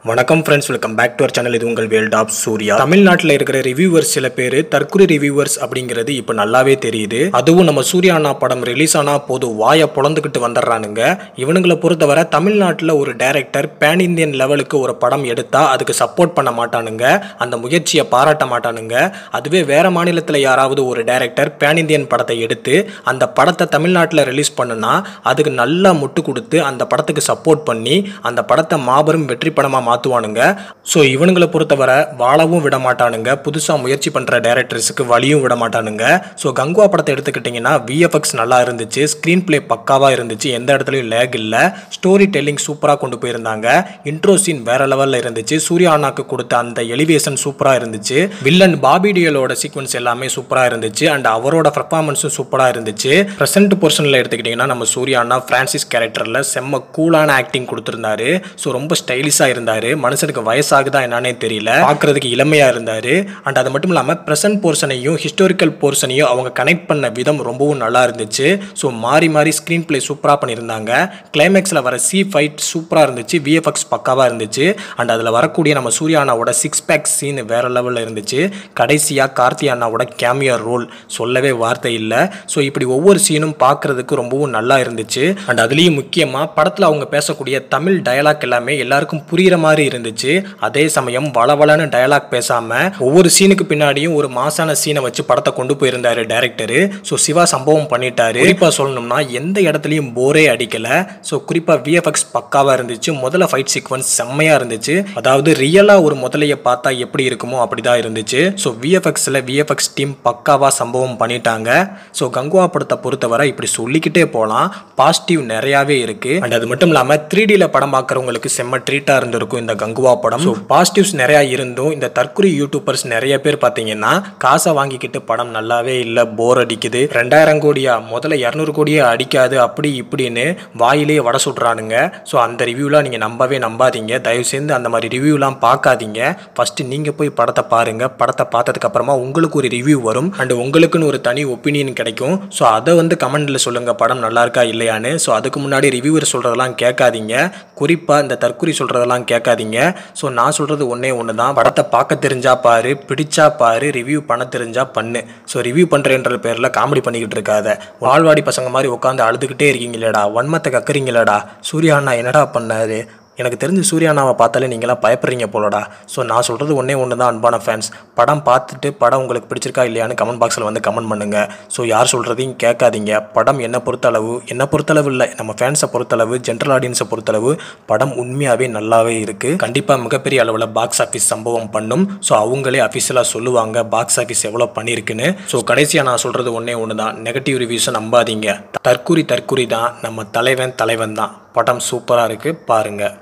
வணக்கம் friends, welcome back to our channel. இது உங்கள் வேல்ட் ஆஃப் சூர்யா. தமிழ்நாட்டில் இருக்கிற ரிவ்யூவர்ஸ் சில பேர் தற்குறி ரிவ்யூவர்ஸ் அப்படிங்கிறது இப்போ நல்லாவே தெரியுது. அதுவும் நம்ம சூர்யா அண்ணா படம் ரிலீஸ் ஆனா போது வாயை பொழந்துக்கிட்டு வந்துடுறானுங்க. இவனுங்களை பொறுத்தவரை தமிழ்நாட்டில் ஒரு டைரக்டர் பேன் இந்தியன் லெவலுக்கு ஒரு படம் எடுத்தா அதுக்கு சப்போர்ட் பண்ண மாட்டானுங்க, அந்த முயற்சியை பாராட்ட மாட்டானுங்க. அதுவே வேற மாநிலத்தில் யாராவது ஒரு டைரக்டர் பேன் இந்தியன் படத்தை எடுத்து அந்த படத்தை தமிழ்நாட்டில் ரிலீஸ் பண்ணுனா அதுக்கு நல்லா முட்டு கொடுத்து அந்த படத்துக்கு சப்போர்ட் பண்ணி அந்த படத்தை மாபெரும் வெற்றி படமாக மாற்றுவானுங்க. ஸோ இவனுங்களை பொறுத்தவரை வாழவும் விட மாட்டானுங்க, புதுசாக முயற்சி பண்ணுற டைரக்டர்ஸுக்கு வழியும் விட மாட்டானுங்க. ஸோ கங்குவா படத்தை எடுத்துக்கிட்டிங்கன்னா விஎஃப்எக்ஸ் நல்லா இருந்துச்சு, ஸ்க்ரீன் பிளே பக்காவாக இருந்துச்சு, எந்த இடத்துலையும் லேக் இல்லை, ஸ்டோரி டெல்லிங் சூப்பராக கொண்டு போயிருந்தாங்க, இன்ட்ரோ சீன் வேற லெவலில் இருந்துச்சு, சூர்யா அண்ணாக்கு கொடுத்த அந்த எலிவேஷன் சூப்பராக இருந்துச்சு, வில்லன் பாபி டியோலோட சீக்வன்ஸ் எல்லாமே சூப்பராக இருந்துச்சு, அண்ட் அவரோட பர்ஃபார்மன்ஸும் சூப்பராக இருந்துச்சு. ப்ரெசென்ட் போர்ஷனில் எடுத்துக்கிட்டிங்கன்னா நம்ம சூர்யா அண்ணா பிரான்சிஸ் கேரக்டரில் செம்ம கூலான ஆக்டிங் கொடுத்துருந்தாரு. ஸோ ரொம்ப ஸ்டைலிஷாக இருந்தார், மனுஷனுக்கு வயசாகுதா என்னன்னே தெரியல, பார்க்கறதுக்கு இளமையா இருந்தாரு. அண்ட் அது மட்டும் இல்லாமல் ப்ரெசென்ட் போர்ஷனையும் ஹிஸ்டாரிக்கல் போர்ஷனையும் அவங்க கனெக்ட் பண்ண விதம் ரொம்பவும் நல்லா இருந்துச்சு. ஸோ மாறி மாறி ஸ்க்ரீன் பிளே சூப்பராக பண்ணியிருந்தாங்க. கிளைமேக்ஸில் வர சி ஃபைட் சூப்பராக இருந்துச்சு, விஎஃப்எக்ஸ் பக்காவாக இருந்துச்சு, அண்ட் அதில் வரக்கூடிய நம்ம சூர்யா அண்ணாவோட 6 பேக் சீன் வேற லெவலில் இருந்துச்சு. கடைசியாக கார்த்தி அண்ணாவோட கேமியோ ரோல் சொல்லவே வார்த்தை இல்லை. ஸோ இப்படி ஒவ்வொரு சீனும் பார்க்கறதுக்கு ரொம்பவும் நல்லா இருந்துச்சு. அண்ட் அதுலேயும் முக்கியமாக படத்தில் அவங்க பேசக்கூடிய தமிழ் டயலாக் எல்லாமே எல்லாருக்கும் புரிகிற மாதிரி இருந்துச்சு. அதே சமயம் வளவளன்னு டயலாக் பேசாம ஒவ்வொரு சீனுக்கு பின்னாடியும் ஒரு மாசான சீனை வச்சு படத்தை கொண்டு போயிருந்தாரு டைரக்டர். ஸோ சிவா சம்பவம் பண்ணிட்டாரு. குறிப்பா சொல்லணும்னா எந்த இடத்துலையும் போரே அடிக்கல. ஸோ குறிப்பா விஎஃப்எக்ஸ் பக்காவா இருந்துச்சு, முதல்ல ஃபைட் சீக்வன்ஸ் செம்மையா இருந்துச்சு, அதாவது ரியலா ஒரு முதலைய பார்த்தா எப்படி இருக்குமோ அப்படிதான் இருந்துச்சு. ஸோ விஎஃப்எக்ஸ் டீம் பக்காவா சம்பவம் பண்ணிட்டாங்க. ஸோ கங்குவா படத்தை பொறுத்தவரை இப்படி சொல்லிக்கிட்டே போகலாம், பாசிட்டிவ் நிறையாவே இருக்கு. அண்ட் அது மட்டும் இல்லாமல் 3Dல படம் பார்க்குறவங்களுக்கு செம்ம ட்ரீட்டா இருந்திருக்கும் இந்த கங்குவா படம். ஸோ பாசிட்டிவ்ஸ் நிறையா இருந்தும் இந்த தற்குறி யூடியூபர்ஸ் நிறைய பேர் பார்த்தீங்கன்னா காசை வாங்கிக்கிட்டு படம் நல்லாவே இல்லை, போர் அடிக்குது, 2000 கோடியா முதல்ல 200 கோடியே அடிக்காது அப்படி இப்படின்னு வாயிலேயே வடை சுடுறானுங்க. ஸோ அந்த ரிவ்யூலாம் நீங்கள் நம்பவே நம்பாதீங்க, தயவு செய்து அந்த மாதிரி ரிவ்யூலாம் பார்க்காதீங்க. ஃபர்ஸ்ட் நீங்கள் போய் படத்தை பாருங்க, படத்தை பார்த்ததுக்கு அப்புறமா உங்களுக்கு ஒரு ரிவ்யூ வரும் அண்ட் உங்களுக்குன்னு ஒரு தனி ஒப்பீனியன் கிடைக்கும். ஸோ அதை கமெண்ட்ல சொல்லுங்க படம் நல்லா இருக்கா இல்லையான்னு. ஸோ அதுக்கு முன்னாடி ரிவ்யூவர் சொல்றதெல்லாம் கேட்காதீங்க, குறிப்பாக இந்த தற்குறி சொல்றதெல்லாம் கேட்காதீங்க. ஸோ நான் சொல்கிறது ஒன்றே ஒன்று தான், படத்தை பார்க்க தெரிஞ்சா பாரு, பிடிச்சா பாரு, ரிவ்யூ பண்ண தெரிஞ்சா பண்ணு. ஸோ ரிவ்யூ பண்ணுறேன்ற பேரில் காமெடி பண்ணிக்கிட்டு இருக்காத, வாழ்வாடி பசங்க மாதிரி உட்காந்து அழுதுகிட்டே இருக்கீங்களேடா, வன்மத்தை கக்குறீங்களேடா. சூர்யா அண்ணா என்னடா பண்ணாரு? எனக்கு தெரிஞ்சு சூர்யா அண்ணாவை பார்த்தாலே நீங்களாம் பயப்படுறீங்க போலடா. ஸோ நான் சொல்கிறது ஒன்றே ஒன்று தான் அன்பான ஃபேன்ஸ், படம் பார்த்துட்டு படம் உங்களுக்கு பிடிச்சிருக்கா இல்லையான்னு கமெண்ட் பாக்ஸில் கமெண்ட் பண்ணுங்கள். ஸோ யார் சொல்கிறதையும் கேட்காதீங்க. படம் என்னை பொறுத்தளவு இல்லை, நம்ம ஃபேன்ஸை பொறுத்தளவு, ஜென்ரல் ஆடியன்ஸை பொறுத்தளவு படம் உண்மையாகவே நல்லாவே இருக்குது. கண்டிப்பாக மிகப்பெரிய அளவில் பாக்ஸ் ஆஃபீஸ் சம்பவம் பண்ணும். ஸோ அவங்களே அஃபிஷியலாக சொல்லுவாங்க பாக்ஸ் ஆஃபீஸ் எவ்வளோ பண்ணியிருக்குன்னு. ஸோ கடைசியாக நான் சொல்கிறது ஒன்றே ஒன்று தான், நெகட்டிவ் ரிவ்யூஸை நம்பாதீங்க. தற்குறி தான், நம்ம தலைவன் தான். படம் சூப்பராக இருக்குது, பாருங்கள்.